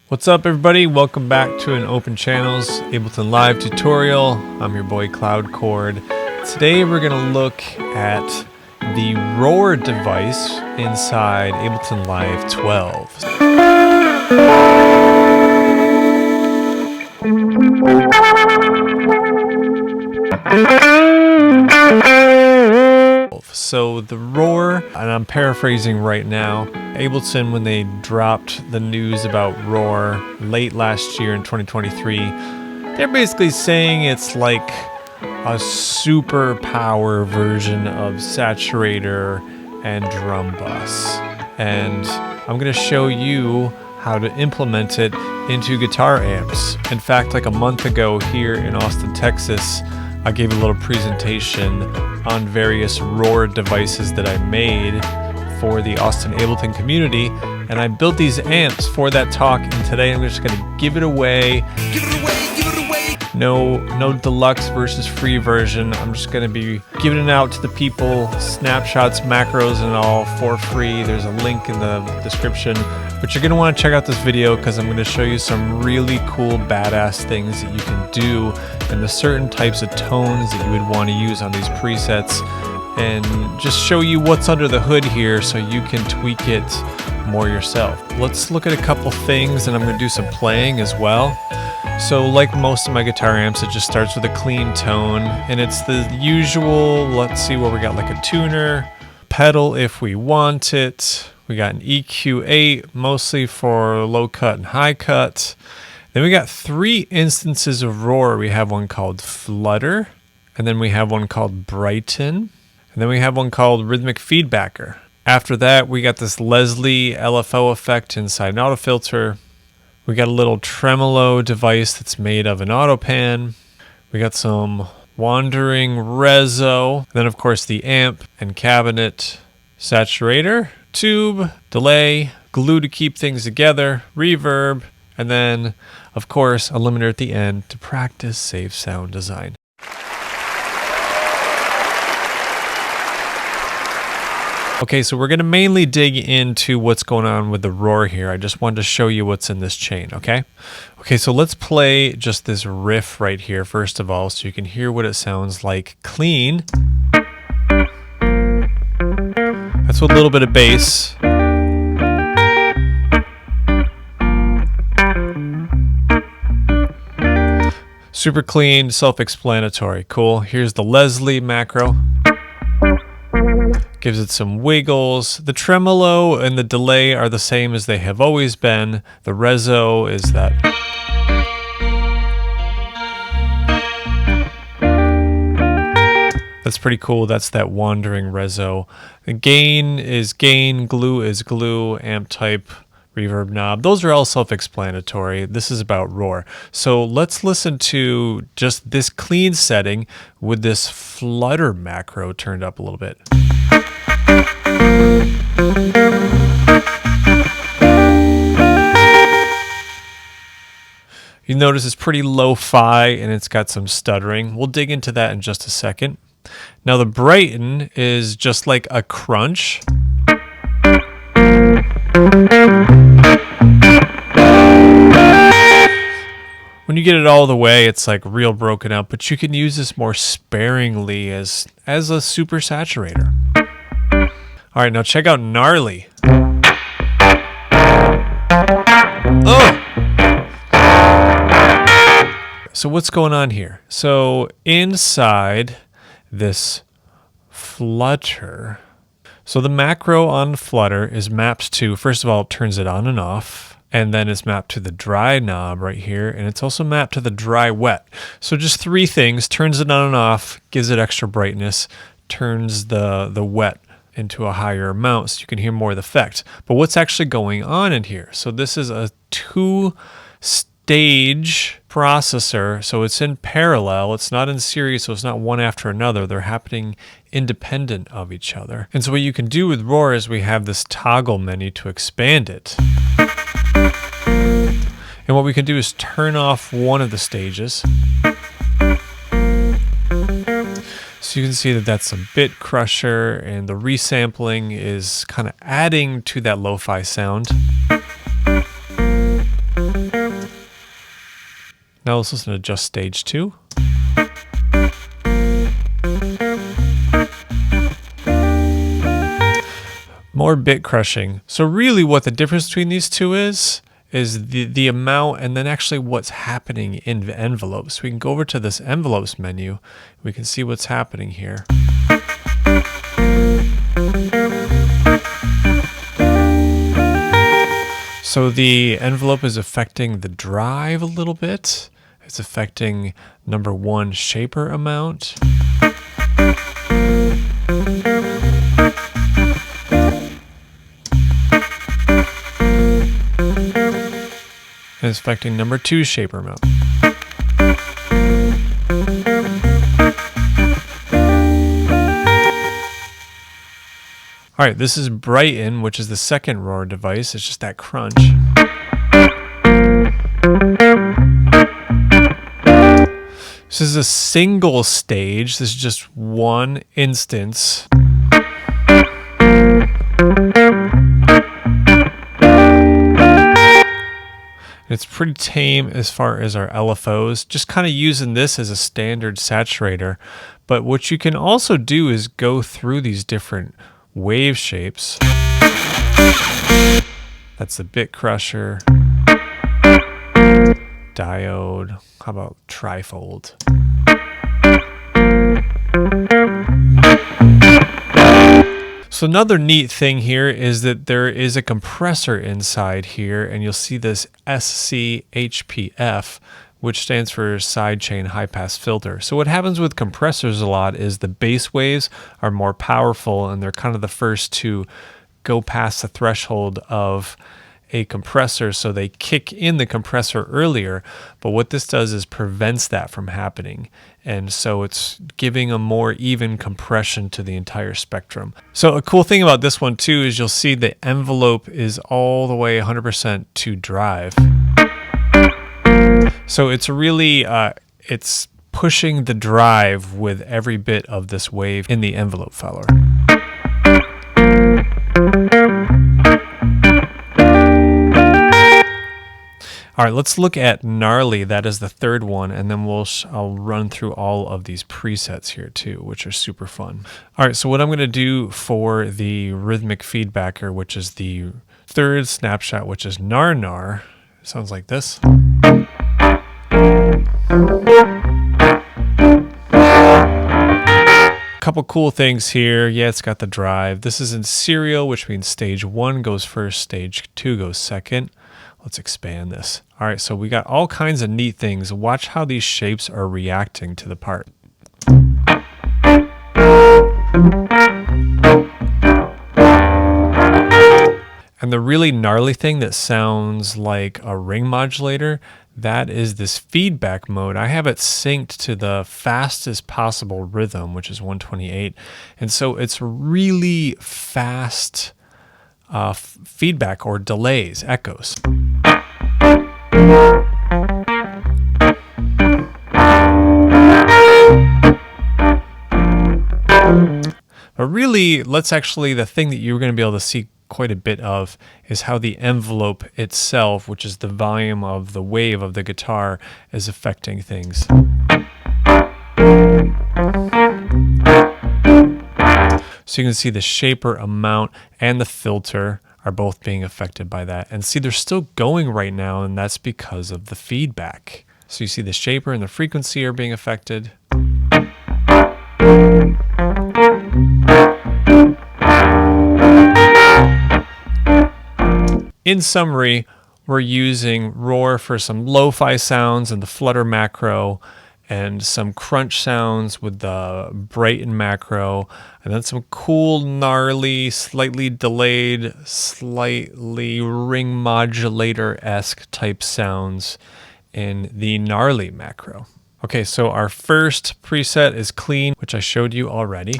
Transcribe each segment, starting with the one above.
What's up everybody, welcome back to an Open Channels Ableton Live tutorial. I'm your boy Cloudchord. Today we're going to look at the Roar device inside Ableton Live 12. So the Roar, and I'm paraphrasing right now, Ableton, when they dropped the news about Roar late last year in 2023, they're basically saying it's like a super power version of Saturator and Drum Bus. And I'm going to show you how to implement it into guitar amps. In fact, like a month ago here in Austin, Texas, I gave a little presentation on various Roar devices that I made for the Austin Ableton community, and I built these amps for that talk, and today I'm just going to give it away. No deluxe versus free version. I'm just going to be giving it out to the people, snapshots, macros, and all for free. There's a link in the description, but you're going to want to check out this video because I'm going to show you some really cool badass things that you can do and the certain types of tones that you would want to use on these presets, and just show you what's under the hood here so you can tweak it more yourself. Let's look at a couple things, and I'm going to do some playing as well. So like most of my guitar amps, it just starts with a clean tone, and it's the usual, let's see what we got, like a tuner, pedal if we want it. We got an EQ8, mostly for low cut and high cut. Then we got three instances of Roar. We have one called Flutter, and then we have one called Brighten, and then we have one called Rhythmic Feedbacker. After that, we got this Leslie LFO effect inside an auto filter. We got a little tremolo device that's made of an auto pan. We got some wandering reso. And then of course the amp and cabinet, saturator, tube, delay, glue to keep things together, reverb, and then of course a limiter at the end to practice safe sound design. Okay, so we're going to mainly dig into what's going on with the Roar here. I just wanted to show you what's in this chain, okay? Okay, so let's play just this riff right here, first of all, so you can hear what it sounds like clean. That's with a little bit of bass. Super clean, self-explanatory. Cool. Here's the Leslie macro. Gives it some wiggles. The tremolo and the delay are the same as they have always been. The reso is that. That's pretty cool. That's that wandering reso. The gain is gain, glue is glue, amp type, reverb knob. Those are all self-explanatory. This is about Roar. So let's listen to just this clean setting with this Flutter macro turned up a little bit. You notice it's pretty lo-fi and it's got some stuttering. We'll dig into that in just a second. Now the Brighten is just like a crunch. When you get it all the way, it's like real broken up, but you can use this more sparingly as a super saturator. All right, now check out Gnarly. Oh! So what's going on here? So inside this Flutter, so the macro on Flutter is mapped to, first of all, it turns it on and off, and then it's mapped to the dry knob right here, and it's also mapped to the dry wet. So just three things: turns it on and off, gives it extra brightness, turns the wet into a higher amount so you can hear more of the effect. But what's actually going on in here? So this is a two-stage processor, so it's in parallel. It's not in series, so it's not one after another. They're happening independent of each other. And so what you can do with Roar is we have this toggle menu to expand it. And what we can do is turn off one of the stages. So you can see that that's a bit crusher, and the resampling is kind of adding to that lo-fi sound. Now let's listen to just stage 2. More bit crushing. So really what the difference between these two is the amount and then actually what's happening in the envelopes. We can go over to this envelopes menu. We can see what's happening here. So the envelope is affecting the drive a little bit. It's affecting number 1 shaper amount. And it's affecting number 2 shaper amount. All right, this is Brighten, which is the second roar device. It's just that crunch. This is a single stage. This is just one instance. It's pretty tame as far as our LFOs, just kind of using this as a standard saturator. But what you can also do is go through these different wave shapes. That's the bit crusher, diode, how about trifold? So another neat thing here is that there is a compressor inside here, and you'll see this SCHPF, which stands for sidechain high pass filter. So what happens with compressors a lot is the bass waves are more powerful, and they're kind of the first to go past the threshold of a compressor, so they kick in the compressor earlier. But what this does is prevents that from happening, and so it's giving a more even compression to the entire spectrum. So a cool thing about this one too is you'll see the envelope is all the way 100% to drive. So it's really it's pushing the drive with every bit of this wave in the envelope follower. All right, let's look at Gnarly. That is the third one, and then I'll run through all of these presets here too, which are super fun. All right, so what I'm going to do for the rhythmic feedbacker, which is the third snapshot, which is Nar Nar, sounds like this. Couple cool things here. Yeah, it's got the drive. This is in serial, which means stage 1 goes first, stage 2 goes second. Let's expand this. All right, so we got all kinds of neat things. Watch how these shapes are reacting to the part. And the really gnarly thing that sounds like a ring modulator, that is this feedback mode. I have it synced to the fastest possible rhythm, which is 128. And so it's really fast feedback or delays, echoes. But really, the thing that you're going to be able to see quite a bit of is how the envelope itself, which is the volume of the wave of the guitar, is affecting things. So you can see the shaper amount and the filter are both being affected by that. And see, they're still going right now, and that's because of the feedback. So you see the shaper and the frequency are being affected. In summary, we're using Roar for some lo-fi sounds and the flutter macro, and some crunch sounds with the Brighten macro, and then some cool, gnarly, slightly delayed, slightly ring modulator-esque type sounds in the Gnarly macro. Okay, so our first preset is Clean, which I showed you already.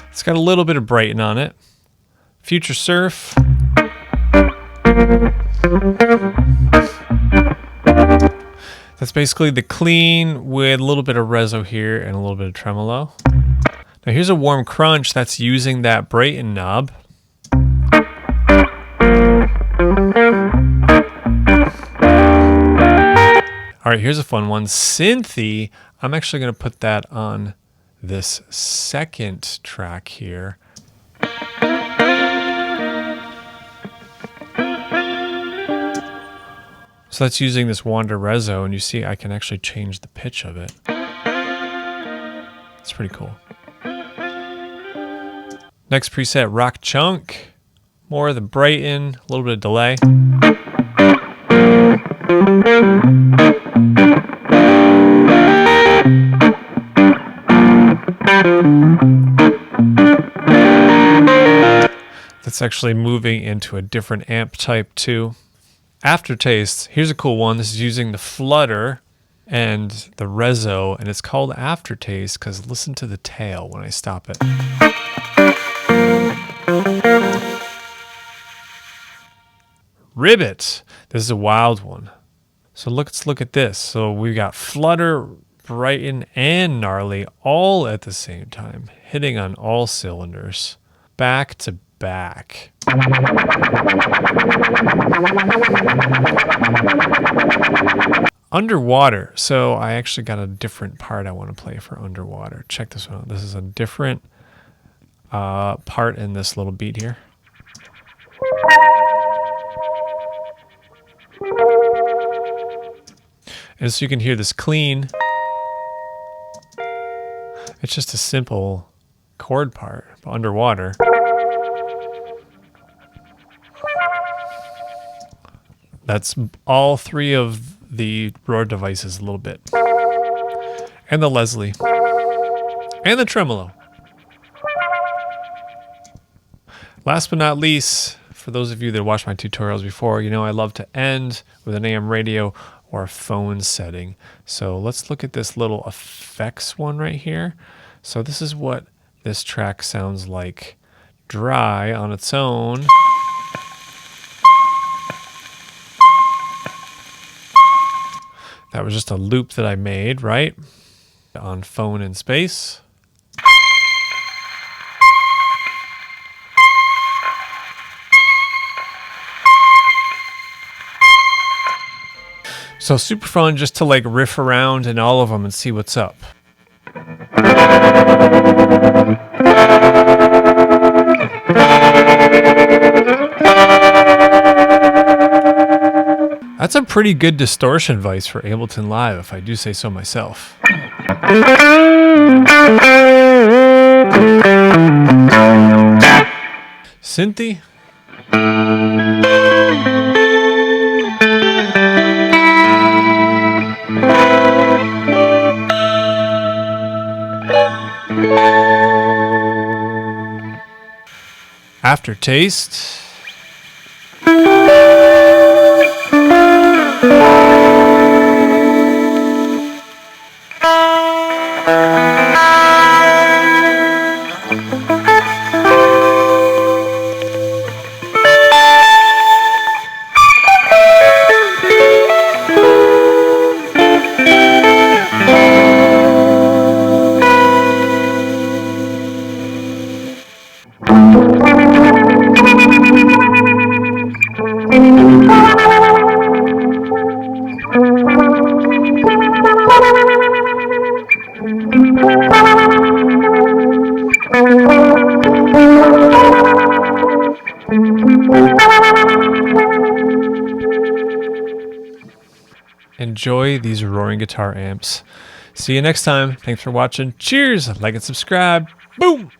It's got a little bit of Brighten on it. Future Surf. That's basically the Clean with a little bit of reso here and a little bit of tremolo. Now here's a Warm Crunch that's using that Brighten knob. All right, here's a fun one. Synthy. I'm actually going to put that on this second track here. So that's using this Wander Rezo, and you see I can actually change the pitch of it. It's pretty cool. Next preset, Rock Chunk. More of the Brighton, a little bit of delay. That's actually moving into a different amp type too. Aftertaste, here's a cool one. This is using the Flutter and the Rezo, and it's called Aftertaste because listen to the tail when I stop it. Ribbit. This is a wild one. So let's look at this. So we've got Flutter, Brighton, and Gnarly all at the same time, hitting on all cylinders, back to back. Underwater. So I actually got a different part I want to play for Underwater. Check this one out. This is a different part in this little beat here. And so you can hear this clean. It's just a simple chord part, but underwater. That's all three of the Roar devices a little bit. And the Leslie. And the tremolo. Last but not least, for those of you that watched my tutorials before, you know I love to end with an AM radio or a phone setting. So let's look at this little effects one right here. So this is what this track sounds like dry on its own. That was just a loop that I made, right? On phone in space. So super fun just to like riff around in all of them and see what's up. That's a pretty good distortion vice for Ableton Live, if I do say so myself. Synthy. Aftertaste. Enjoy these roaring guitar amps. See you next time. Thanks for watching. Cheers. Like and subscribe. Boom.